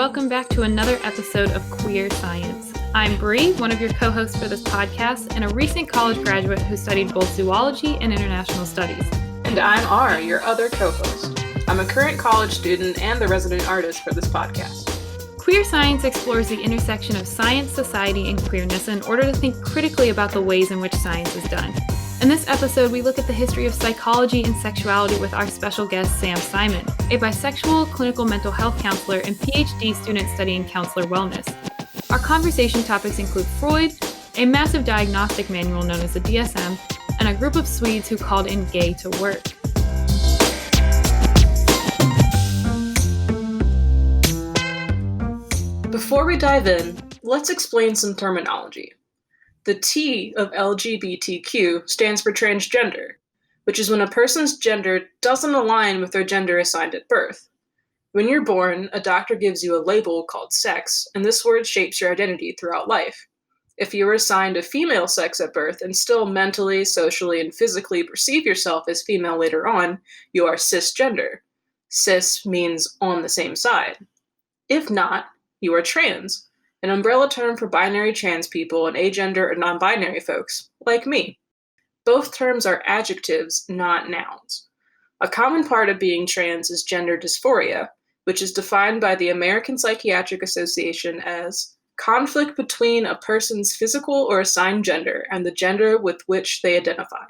welcome back to another episode of Queer Science. I'm Bree, one of your co-hosts for this podcast, and a recent college graduate who studied both zoology and international studies. And I'm R, your other co-host. I'm a current college student and the resident artist for this podcast. Queer Science explores the intersection of science, society, and queerness in order to think critically about the ways in which science is done. In this episode, we look at the history of psychology and sexuality with our special guest, Sam Simon, a bisexual clinical mental health counselor and Ph.D. student studying counselor wellness. Our conversation topics include Freud, a massive diagnostic manual known as the DSM, and a group of Swedes who called in gay to work. Before we dive in, let's explain some terminology. The T of LGBTQ stands for transgender, which is when a person's gender doesn't align with their gender assigned at birth. When you're born, a doctor gives you a label called sex, and this word shapes your identity throughout life. If you were assigned a female sex at birth and still mentally, socially, and physically perceive yourself as female later on, you are cisgender. Cis means on the same side. If not, you are trans, an umbrella term for binary trans people and agender or non-binary folks, like me. Both terms are adjectives, not nouns. A common part of being trans is gender dysphoria, which is defined by the American Psychiatric Association as conflict between a person's physical or assigned gender and the gender with which they identify.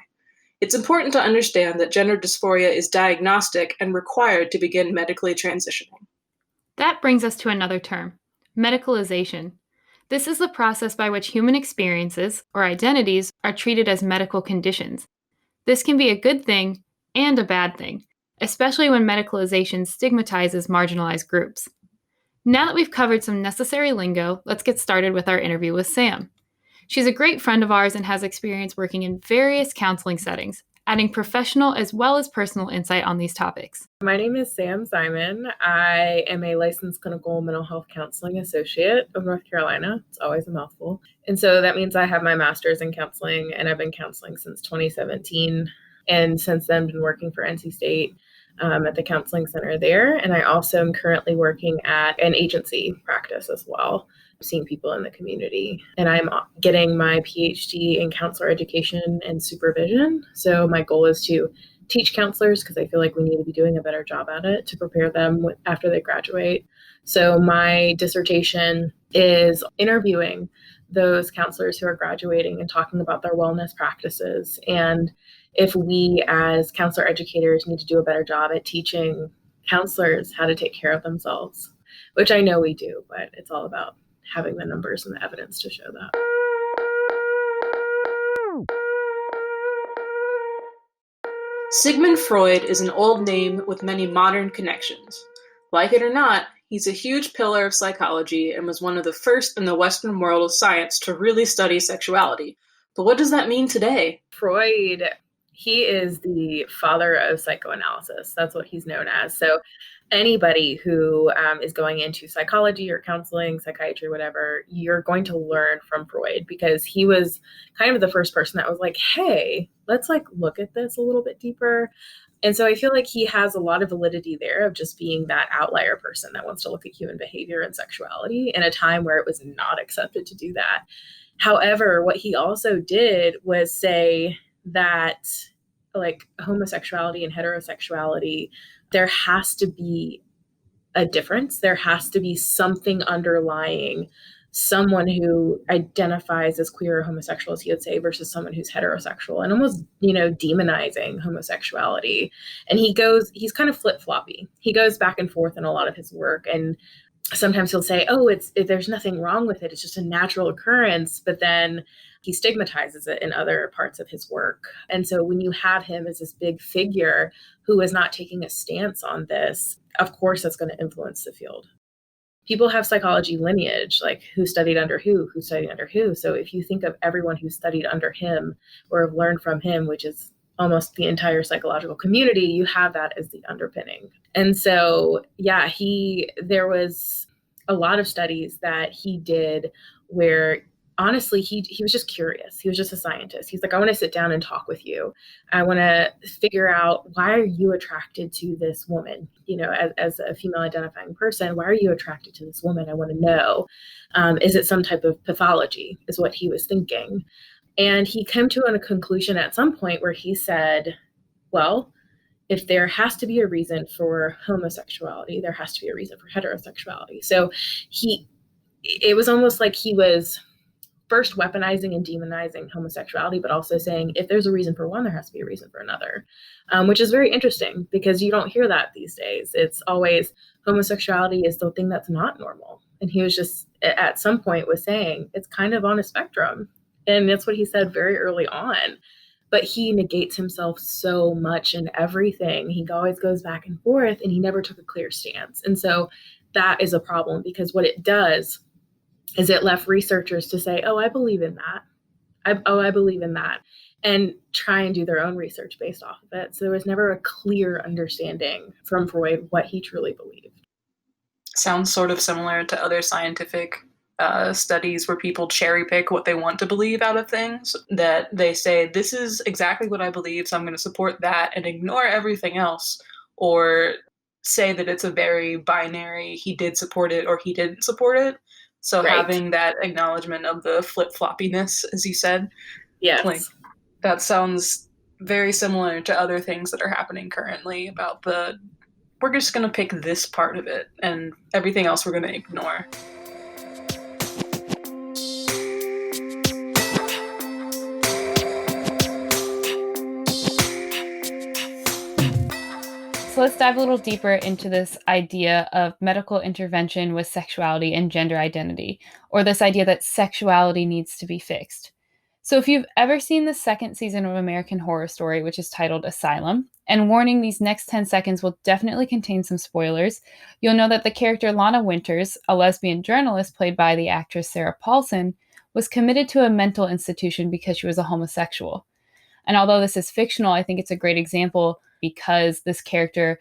It's important to understand that gender dysphoria is diagnostic and required to begin medically transitioning. That brings us to another term, medicalization. This is the process by which human experiences, or identities, are treated as medical conditions. This can be a good thing and a bad thing, especially when medicalization stigmatizes marginalized groups. Now that we've covered some necessary lingo, let's get started with our interview with Sam. She's a great friend of ours and has experience working in various counseling settings, adding professional as well as personal insight on these topics. My name is Sam Simon. I am a licensed clinical mental health counseling associate of North Carolina. It's always a mouthful. And so that means I have my master's in counseling, and I've been counseling since 2017. And since then, been working for NC State at the counseling center there. And I also am currently working at an agency practice as well, seeing people in the community. And I'm getting my Ph.D. in counselor education and supervision. So my goal is to teach counselors, because I feel like we need to be doing a better job at it to prepare them after they graduate. So my dissertation is interviewing those counselors who are graduating and talking about their wellness practices, and if we as counselor educators need to do a better job at teaching counselors how to take care of themselves, which I know we do, but it's all about having the numbers and the evidence to show that. Sigmund Freud is an old name with many modern connections. Like it or not, he's a huge pillar of psychology and was one of the first in the Western world of science to really study sexuality. But what does that mean today? Freud, he is the father of psychoanalysis. That's what he's known as. So anybody who is going into psychology or counseling, psychiatry, whatever, you're going to learn from Freud, because he was kind of the first person that was like, hey, let's look at this a little bit deeper. And so I feel like he has a lot of validity there of just being that outlier person that wants to look at human behavior and sexuality in a time where it was not accepted to do that. However, what he also did was say that homosexuality and heterosexuality, there has to be a difference. There has to be something underlying someone who identifies as queer or homosexual, as he would say, versus someone who's heterosexual, and almost, demonizing homosexuality. And he's kind of flip-floppy. He goes back and forth in a lot of his work, and sometimes he'll say, there's nothing wrong with it. It's just a natural occurrence. But then he stigmatizes it in other parts of his work. And so when you have him as this big figure who is not taking a stance on this, of course, that's going to influence the field. People have psychology lineage, like who studied under who studied under who. So if you think of everyone who studied under him or have learned from him, which is almost the entire psychological community, you have that as the underpinning. And so, there was a lot of studies that he did where honestly, he was just curious. He was just a scientist. He's like, I want to sit down and talk with you. I want to figure out, why are you attracted to this woman? You know, as a female identifying person, why are you attracted to this woman? I want to know. Is it some type of pathology, is what he was thinking. And he came to a conclusion at some point where he said, well, if there has to be a reason for homosexuality, there has to be a reason for heterosexuality. So it was almost like he was first weaponizing and demonizing homosexuality, but also saying, if there's a reason for one, there has to be a reason for another, which is very interesting because you don't hear that these days. It's always homosexuality is the thing that's not normal. And he was just, at some point, was saying it's kind of on a spectrum. And that's what he said very early on. But he negates himself so much in everything. He always goes back and forth, and he never took a clear stance. And so that is a problem, because what it does is it left researchers to say, oh, I believe in that. I believe in that, and try and do their own research based off of it. So there was never a clear understanding from Freud what he truly believed. Sounds sort of similar to other scientific studies where people cherry pick what they want to believe out of things, that they say, this is exactly what I believe, so I'm going to support that and ignore everything else, or say that it's a very binary, he did support it or he didn't support it. So Right. Having that acknowledgement of the flip-floppiness, as you said, yes, like, that sounds very similar to other things that are happening currently about we're just going to pick this part of it and everything else we're going to ignore. So let's dive a little deeper into this idea of medical intervention with sexuality and gender identity, or this idea that sexuality needs to be fixed. So if you've ever seen the second season of American Horror Story, which is titled Asylum, and warning, these next 10 seconds will definitely contain some spoilers, you'll know that the character Lana Winters, a lesbian journalist played by the actress Sarah Paulson, was committed to a mental institution because she was a homosexual. And although this is fictional, I think it's a great example because this character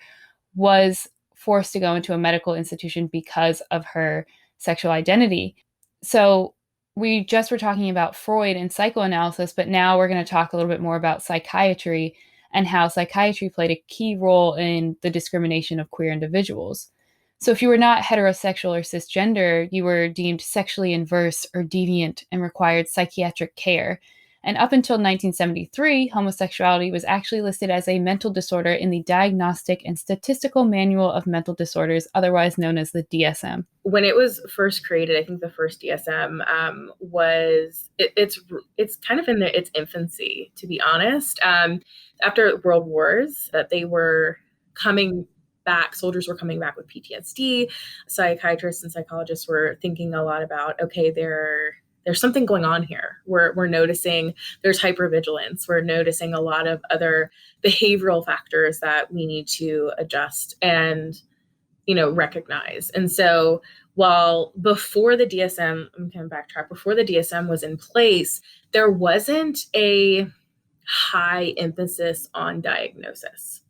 was forced to go into a medical institution because of her sexual identity. So we just were talking about Freud and psychoanalysis, but now we're going to talk a little bit more about psychiatry and how psychiatry played a key role in the discrimination of queer individuals. So if you were not heterosexual or cisgender, you were deemed sexually inverse or deviant and required psychiatric care. And up until 1973, homosexuality was actually listed as a mental disorder in the Diagnostic and Statistical Manual of Mental Disorders, otherwise known as the DSM. When it was first created, I think the first DSM it's kind of in its infancy, to be honest. After World Wars, that they were coming back, soldiers were coming back with PTSD. Psychiatrists and psychologists were thinking a lot about, okay, there's something going on here. We're noticing there's hypervigilance. We're noticing a lot of other behavioral factors that we need to adjust and, recognize. And so while before the DSM, I'm going to backtrack, before the DSM was in place, there wasn't a high emphasis on diagnosis.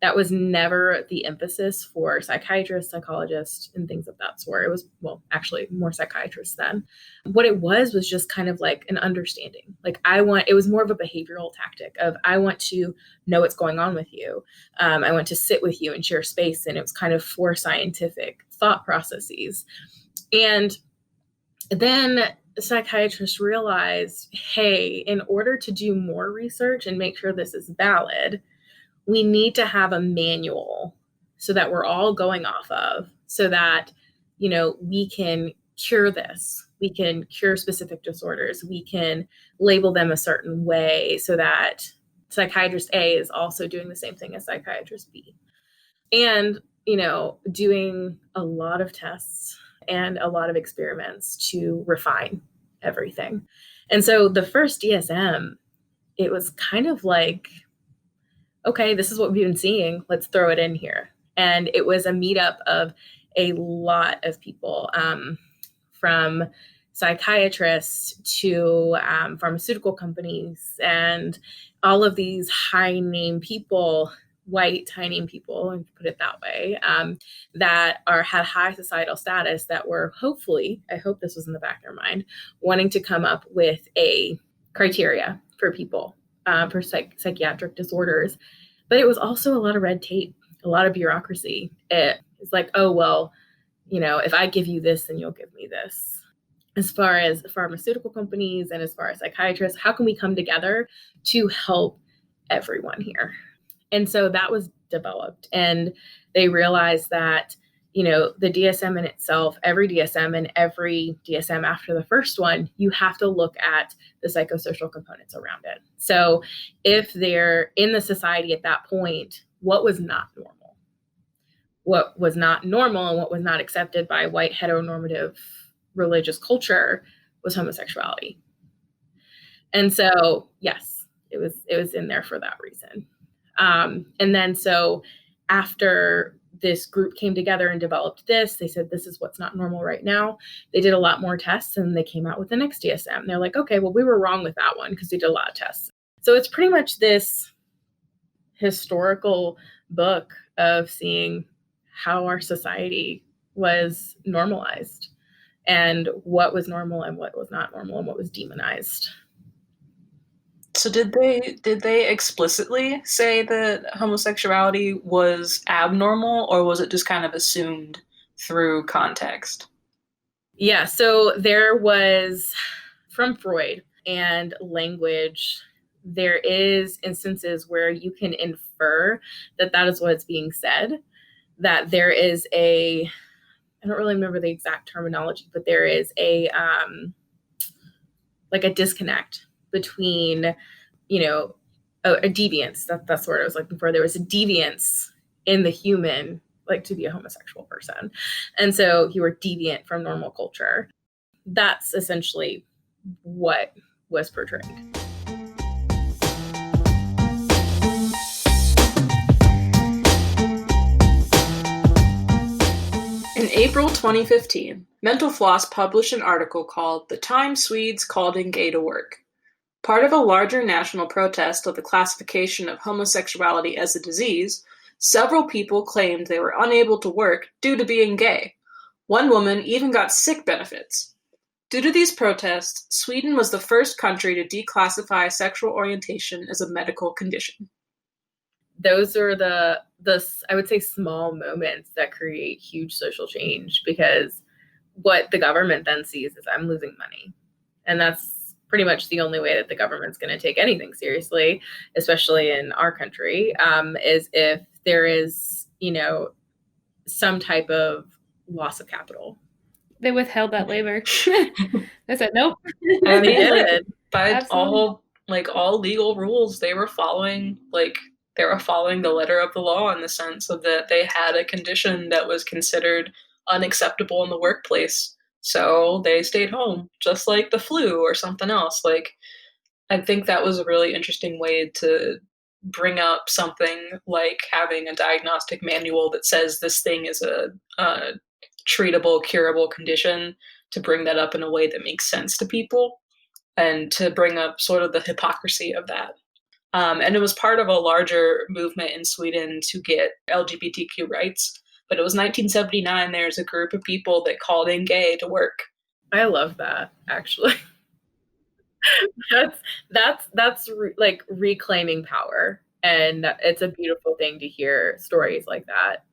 That was never the emphasis for psychiatrists, psychologists, and things of that sort. It was, actually more psychiatrists then. What it was just kind of like an understanding. It was more of a behavioral tactic of, I want to know what's going on with you. I want to sit with you and share space. And it was kind of for scientific thought processes. And then psychiatrists realized, hey, in order to do more research and make sure this is valid, we need to have a manual so that we're all going off of, so that, we can cure this. We can cure specific disorders. We can label them a certain way so that psychiatrist A is also doing the same thing as psychiatrist B. And, doing a lot of tests and a lot of experiments to refine everything. And so the first DSM, it was kind of like, okay, this is what we've been seeing. Let's throw it in here. And it was a meetup of a lot of people, from psychiatrists to pharmaceutical companies, and all of these high name people white tiny people, and put it that way, that had high societal status, that were hopefully, I hope this was in the back of their mind, wanting to come up with a criteria for people for psychiatric disorders. But it was also a lot of red tape, a lot of bureaucracy. It's like, oh, well, if I give you this, then you'll give me this. As far as pharmaceutical companies and as far as psychiatrists, how can we come together to help everyone here? And so that was developed, and they realized that, the DSM in itself, every DSM and every DSM after the first one, you have to look at the psychosocial components around it. So if they're in the society at that point, what was not normal? What was not normal and what was not accepted by white heteronormative religious culture was homosexuality. And so, yes, it was in there for that reason. And then so after this group came together and developed this, they said, this is what's not normal right now. They did a lot more tests and they came out with the next DSM. They're like, okay, well, we were wrong with that one because we did a lot of tests. So it's pretty much this historical book of seeing how our society was normalized and what was normal and what was not normal and what was demonized. So did they explicitly say that homosexuality was abnormal, or was it just kind of assumed through context? Yeah, so there was, from Freud and language, there is instances where you can infer that that is what's being said, that there is I don't really remember the exact terminology, but there is a disconnect between, a deviance. That's the word I was looking for. There was a deviance in the human, like to be a homosexual person. And so you were deviant from normal culture. That's essentially what was portrayed. In April 2015, Mental Floss published an article called "The Time Swedes Called in Gay to Work." Part of a larger national protest of the classification of homosexuality as a disease, several people claimed they were unable to work due to being gay. One woman even got sick benefits. Due to these protests, Sweden was the first country to declassify sexual orientation as a medical condition. Those are the I would say small moments that create huge social change, because what the government then sees is, I'm losing money. And that's pretty much the only way that the government's going to take anything seriously, especially in our country, is if there is, some type of loss of capital. They withheld that labor. They said, nope. And They did. By all legal rules, they were following the letter of the law, in the sense of that they had a condition that was considered unacceptable in the workplace. So they stayed home, just like the flu or something else. I think that was a really interesting way to bring up something like having a diagnostic manual that says this thing is a treatable, curable condition, to bring that up in a way that makes sense to people, and to bring up sort of the hypocrisy of that. And it was part of a larger movement in Sweden to get LGBTQ rights. But it was 1979, there's a group of people that called in gay to work. I love that, actually. that's like reclaiming power. And it's a beautiful thing to hear stories like that.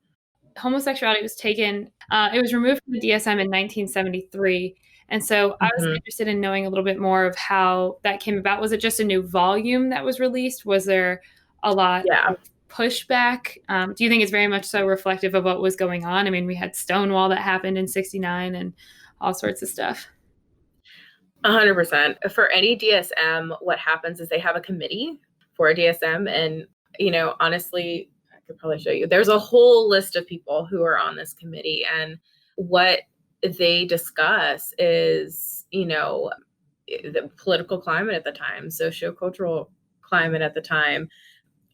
Homosexuality was taken, it was removed from the DSM in 1973. And so I was interested in knowing a little bit more of how that came about. Was it just a new volume that was released? Was there a lot of pushback? Do you think it's very much so reflective of what was going on? I mean, we had Stonewall that happened in 1969 and all sorts of stuff. 100%. For any DSM, what happens is they have a committee for a DSM. And, honestly, I could probably show you. There's a whole list of people who are on this committee. And what they discuss is, the political climate at the time, sociocultural climate at the time,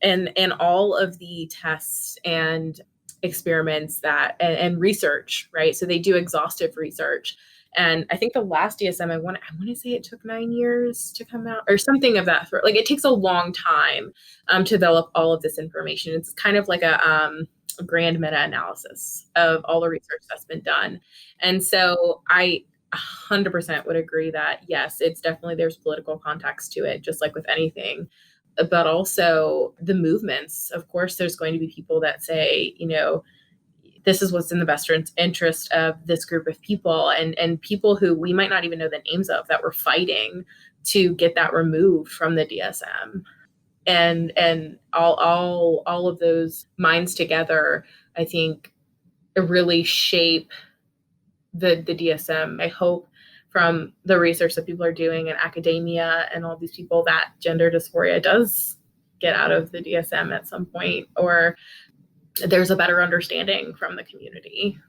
and all of the tests and experiments and research, right? So they do exhaustive research And I think the last DSM, I want to say it took 9 years to come out or something of that sort. Like it takes a long time to develop all of this information. It's kind of like a grand meta-analysis of all the research that's been done. And so I 100% would agree that yes, it's definitely, there's political context to it, just like with anything. But also the movements, of course, there's going to be people that say, this is what's in the best interest of this group of people, and people who we might not even know the names of that were fighting to get that removed from the DSM. And all of those minds together, I think, really shape the DSM. I hope from the research that people are doing in academia and all these people that gender dysphoria does get out of the DSM at some point, or there's a better understanding from the community.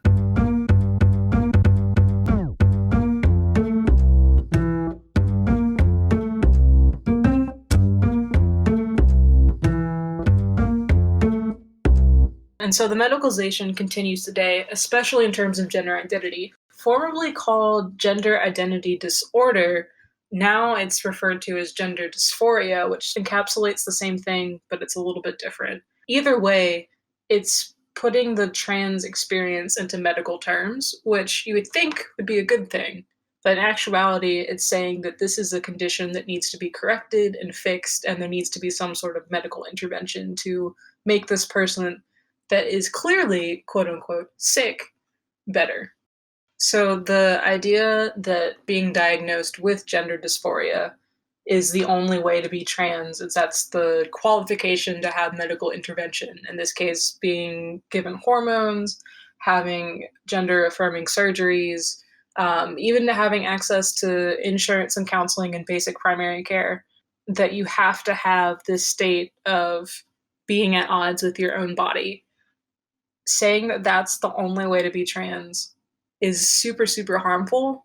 And so the medicalization continues today, especially in terms of gender identity. Formerly called gender identity disorder, now it's referred to as gender dysphoria, which encapsulates the same thing, but it's a little bit different. Either way, it's putting the trans experience into medical terms, which you would think would be a good thing. But in actuality, it's saying that this is a condition that needs to be corrected and fixed, and there needs to be some sort of medical intervention to make this person that is clearly, quote unquote, sick better. So the idea that being diagnosed with gender dysphoria is the only way to be trans, that's the qualification to have medical intervention. In this case, being given hormones, having gender affirming surgeries, even to having access to insurance and counseling and basic primary care, that you have to have this state of being at odds with your own body. Saying that that's the only way to be trans is super, super harmful,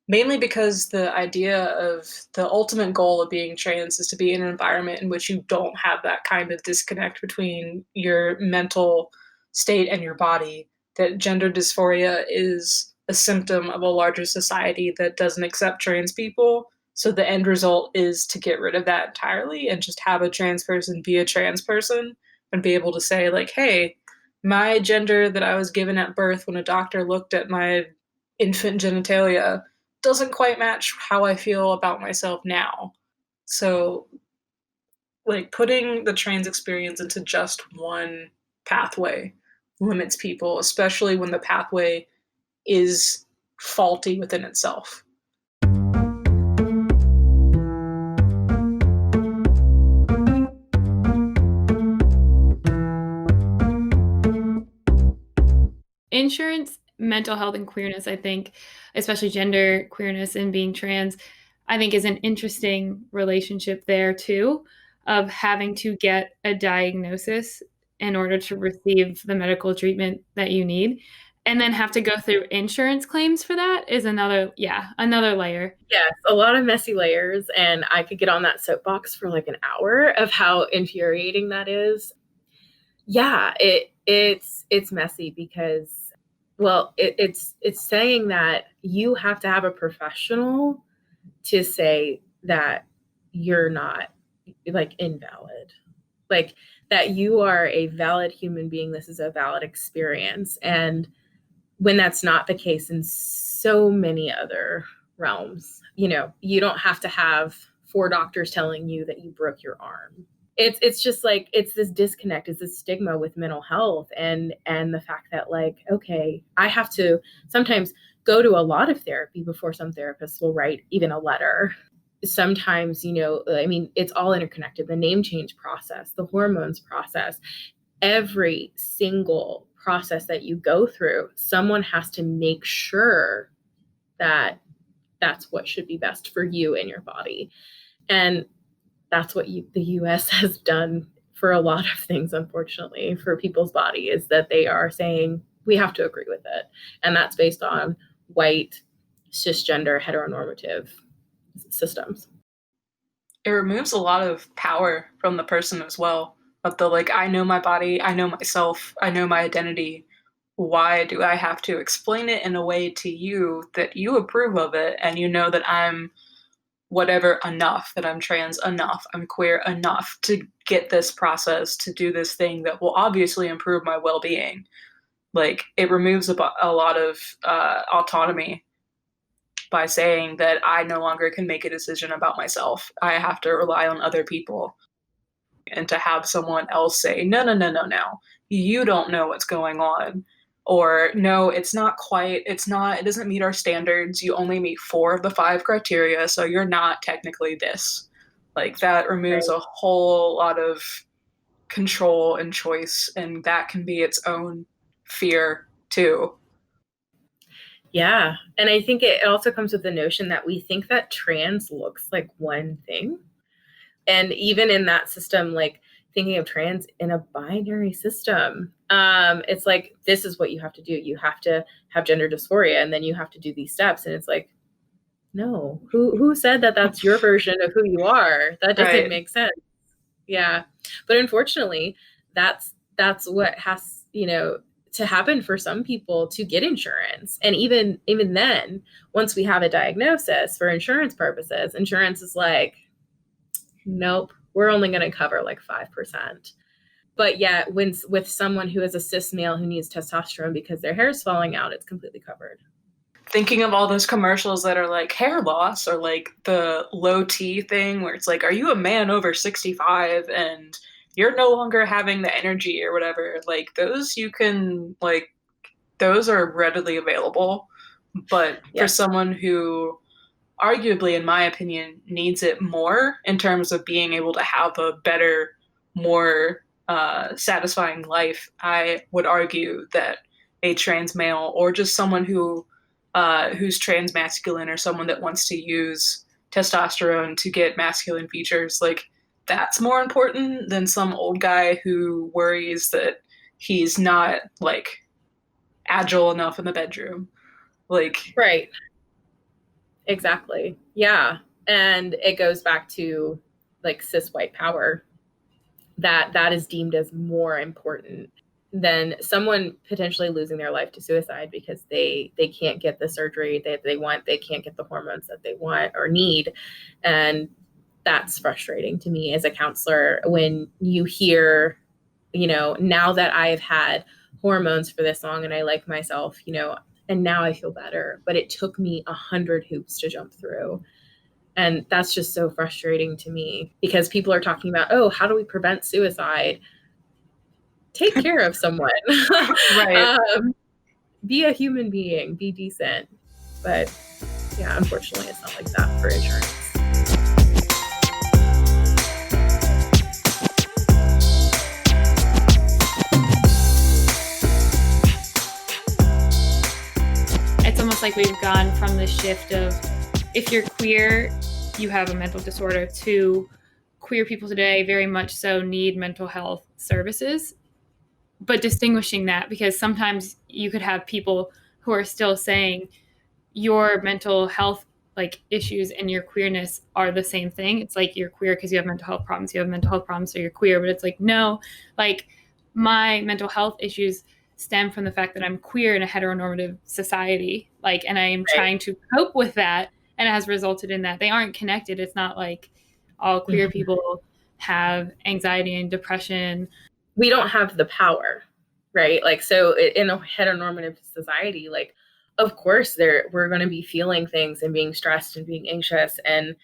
mainly because the idea of the ultimate goal of being trans is to be in an environment in which you don't have that kind of disconnect between your mental state and your body, that gender dysphoria is a symptom of a larger society that doesn't accept trans people. So the end result is to get rid of that entirely and just have a trans person be a trans person and be able to say, like, hey, my gender that I was given at birth when a doctor looked at my infant genitalia doesn't quite match how I feel about myself now. So, like, putting the trans experience into just one pathway limits people, especially when the pathway is faulty within itself. Insurance, mental health, and queerness, I think, especially gender queerness and being trans, I think is an interesting relationship there too, of having to get a diagnosis in order to receive the medical treatment that you need, and then have to go through insurance claims for that is another layer. Yes, a lot of messy layers, and I could get on that soapbox for like an hour of how infuriating that is. Yeah, it's messy because, well, it's saying that you have to have a professional to say that you're not like invalid, like that you are a valid human being. This is a valid experience. And when that's not the case in so many other realms, you don't have to have 4 doctors telling you that you broke your arm. It's just like, it's this disconnect, it's this stigma with mental health, and the fact that, like, okay, I have to sometimes go to a lot of therapy before some therapists will write even a letter. Sometimes, it's all interconnected. The name change process, the hormones process, every single process that you go through, someone has to make sure that that's what should be best for you and your body. And that's what the US has done for a lot of things, unfortunately, for people's body, is that they are saying, we have to agree with it. And that's based on white, cisgender, heteronormative systems. It removes a lot of power from the person as well. Of the, like, I know my body, I know myself, I know my identity. why do I have to explain it in a way to you that you approve of it and you know that I'm whatever enough, that I'm trans enough, I'm queer enough to get this process, to do this thing that will obviously improve my well-being. Like, it removes a lot of autonomy by saying that I no longer can make a decision about myself. I have to rely on other people. And to have someone else say, no, no, no, no, no, you don't know what's going on. Or, no, it's not quite, it doesn't meet our standards. You only meet 4 of the 5 criteria, so you're not technically this. Like, that removes Right. a whole lot of control and choice, and that can be its own fear, too. Yeah. And I think it also comes with the notion that we think that trans looks like one thing. And even in that system, like thinking of trans in a binary system, it's like, this is what you have to do. You have to have gender dysphoria, and then you have to do these steps. And it's like, no, who said that that's your version of who you are? That doesn't Right. make sense. Yeah. But unfortunately, that's what has, to happen for some people to get insurance. And even then, once we have a diagnosis for insurance purposes, insurance is like, nope, we're only going to cover like 5%. But yet, with someone who is a cis male who needs testosterone because their hair is falling out, it's completely covered. Thinking of all those commercials that are like hair loss, or like the low T thing where it's like, are you a man over 65 and you're no longer having the energy or whatever? Like, those you can, like, those are readily available. But for Yes. someone who arguably, in my opinion, needs it more in terms of being able to have a better, more satisfying life, I would argue that a trans male, or just someone who's trans masculine, or someone that wants to use testosterone to get masculine features, like, that's more important than some old guy who worries that he's not, like, agile enough in the bedroom. Like, Right. Exactly. Yeah. And it goes back to like cis white power, that is deemed as more important than someone potentially losing their life to suicide because they can't get the surgery that they want, they can't get the hormones that they want or need. And that's frustrating to me as a counselor when you hear, now that I've had hormones for this long and I like myself, and now I feel better, but it took me 100 hoops to jump through. And that's just so frustrating to me because people are talking about, oh, how do we prevent suicide? Take care of someone. right. Be a human being, be decent. But yeah, unfortunately, it's not like that for insurance. It's almost like we've gone from the shift of, if you're queer, you have a mental disorder, to queer people today very much so need mental health services. But distinguishing that, because sometimes you could have people who are still saying your mental health like issues and your queerness are the same thing. It's like you're queer because you have mental health problems. You have mental health problems, so you're queer. But it's like, no, like my mental health issues stem from the fact that I'm queer in a heteronormative society. Like, and I am trying to cope with that. And it has resulted in that. They aren't connected. It's not like all queer people have anxiety and depression. We don't have the power, right? Like, so in a heteronormative society, like, of course, we're going to be feeling things and being stressed and being anxious and,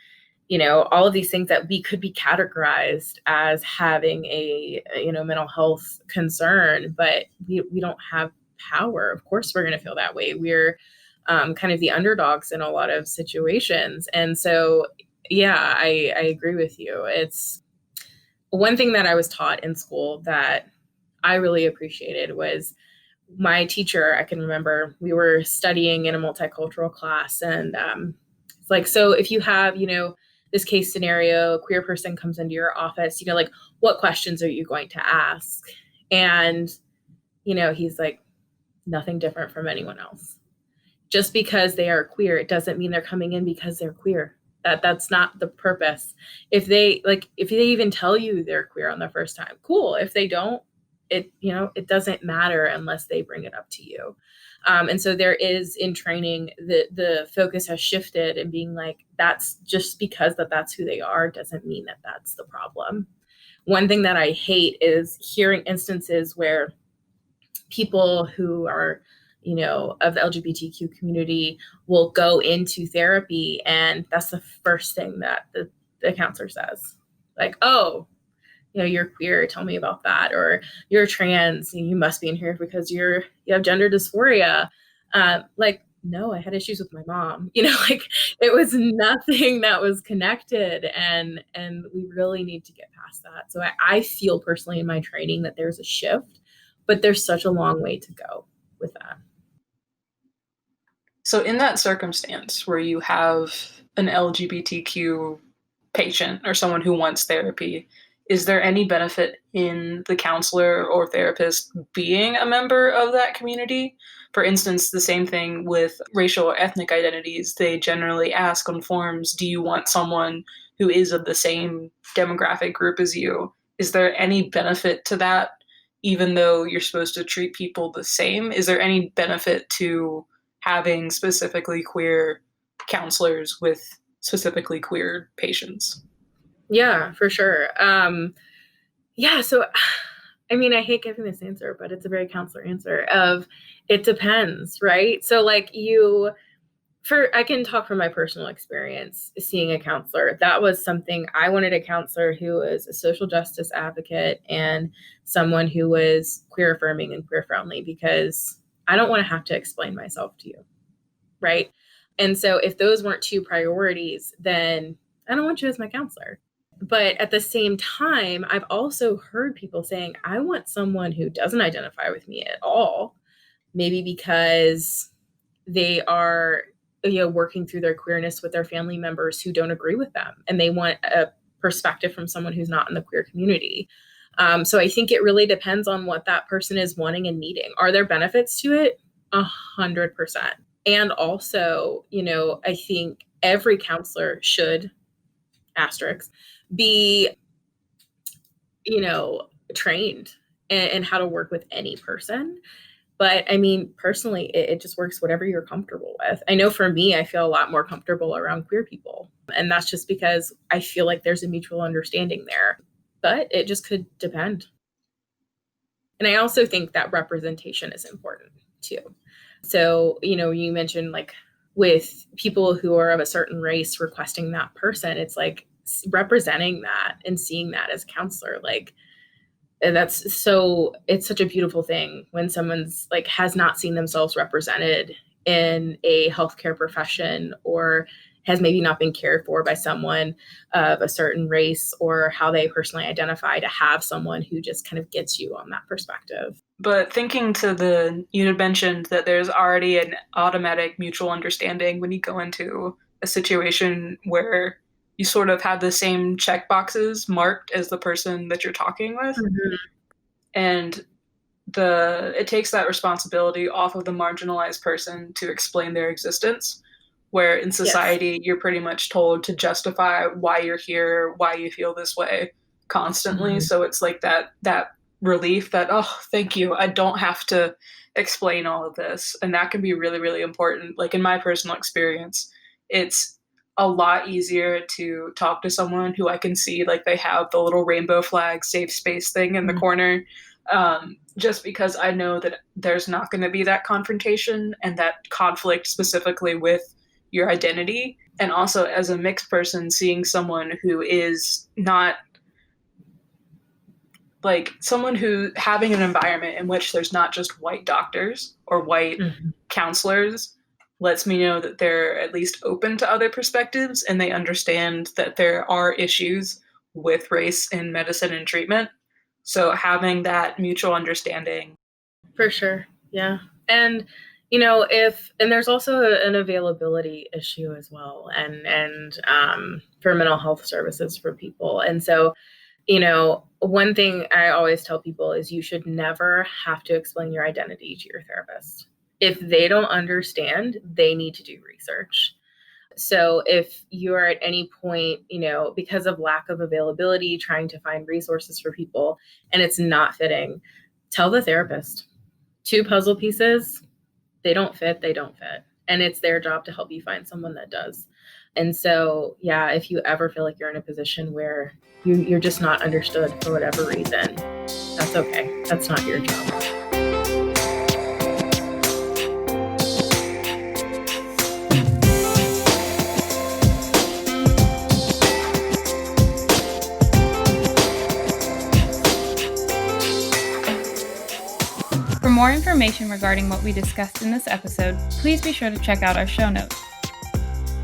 all of these things that we could be categorized as having a, mental health concern, but we don't have power. Of course, we're going to feel that way. We're kind of the underdogs in a lot of situations. And so, yeah, I agree with you. It's one thing that I was taught in school that I really appreciated was my teacher. I can remember we were studying in a multicultural class, and it's like, so if you have, this case scenario, a queer person comes into your office, like, what questions are you going to ask? And, he's like, nothing different from anyone else. Just because they are queer, it doesn't mean they're coming in because they're queer. That's not the purpose. If they even tell you they're queer on the first time, cool. If they don't, it doesn't matter unless they bring it up to you. And so there is, in training, the focus has shifted and being like, that's just because that's who they are doesn't mean that that's the problem. One thing that I hate is hearing instances where people who are, of the LGBTQ community will go into therapy, and that's the first thing that the counselor says. Like, oh, you're queer, tell me about that. Or you're trans, you must be in here because you have gender dysphoria. Like, no, I had issues with my mom. Like, it was nothing that was connected. And we really need to get past that. So I feel personally in my training that there's a shift, but there's such a long way to go with that. So in that circumstance where you have an LGBTQ patient or someone who wants therapy, is there any benefit in the counselor or therapist being a member of that community? For instance, the same thing with racial or ethnic identities. They generally ask on forms, do you want someone who is of the same demographic group as you? Is there any benefit to that, even though you're supposed to treat people the same? Is there any benefit to having specifically queer counselors with specifically queer patients? Yeah, for sure. Yeah. So, I mean, I hate giving this answer, but it's a very counselor answer of it depends, right? So like I can talk from my personal experience seeing a counselor. That was something I wanted, a counselor who was a social justice advocate and someone who was queer affirming and queer friendly, because I don't want to have to explain myself to you. Right. And so if those weren't two priorities, then I don't want you as my counselor. But at the same time, I've also heard people saying, I want someone who doesn't identify with me at all, maybe because they are, working through their queerness with their family members who don't agree with them, and they want a perspective from someone who's not in the queer community. So I think it really depends on what that person is wanting and needing. Are there benefits to it? 100%. And also, I think every counselor should, asterisk, be, trained in how to work with any person. But I mean, personally, it just works whatever you're comfortable with. I know for me, I feel a lot more comfortable around queer people. And that's just because I feel like there's a mutual understanding there. But it just could depend. And I also think that representation is important too. So, you mentioned like with people who are of a certain race requesting that person, it's like representing that and seeing that as a counselor, like, and it's such a beautiful thing when someone's like has not seen themselves represented in a healthcare profession, or has maybe not been cared for by someone of a certain race or how they personally identify, to have someone who just kind of gets you on that perspective. But thinking you had mentioned that there's already an automatic mutual understanding when you go into a situation where you sort of have the same check boxes marked as the person that you're talking with. Mm-hmm. And it takes that responsibility off of the marginalized person to explain their existence, where in society, yes, you're pretty much told to justify why you're here, why you feel this way constantly. Mm-hmm. So it's like that relief that, oh, thank you, I don't have to explain all of this. And that can be really, really important. Like in my personal experience, it's a lot easier to talk to someone who I can see like they have the little rainbow flag safe space thing in the corner, just because I know that there's not going to be that confrontation and that conflict specifically with your identity. And also as a mixed person, seeing someone who is not like someone who having an environment in which there's not just white doctors or white counselors lets me know that they're at least open to other perspectives and they understand that there are issues with race in medicine and treatment. So having that mutual understanding. For sure. Yeah. And, there's also an availability issue as well, and for mental health services for people. And so, one thing I always tell people is you should never have to explain your identity to your therapist. If they don't understand, they need to do research. So if you're at any point, because of lack of availability, trying to find resources for people and it's not fitting, tell the therapist. 2 puzzle pieces, they don't fit. And it's their job to help you find someone that does. And so, yeah, if you ever feel like you're in a position where you're just not understood for whatever reason, that's okay. That's not your job. For more information regarding what we discussed in this episode, please be sure to check out our show notes.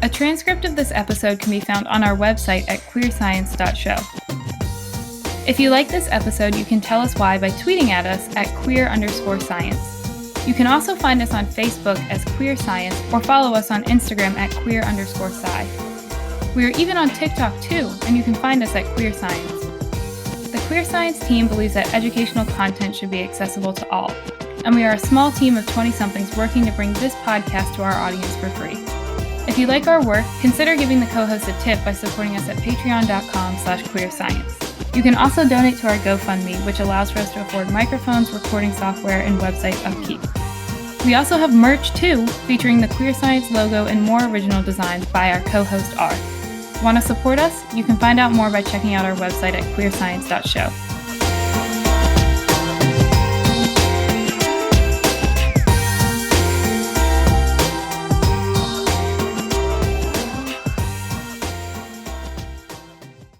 A transcript of this episode can be found on our website at queerscience.show. If you like this episode, you can tell us why by tweeting at us at queer_science. You can also find us on Facebook as Queer Science or follow us on Instagram at queer_sci. We are even on TikTok too, and you can find us at Queer Science. The Queer Science team believes that educational content should be accessible to all, and we are a small team of 20-somethings working to bring this podcast to our audience for free. If you like our work, consider giving the co-host a tip by supporting us at patreon.com/queerscience. You can also donate to our GoFundMe, which allows for us to afford microphones, recording software, and website upkeep. We also have merch too, featuring the Queer Science logo and more original designs by our co-host R. Want to support us? You can find out more by checking out our website at queerscience.show.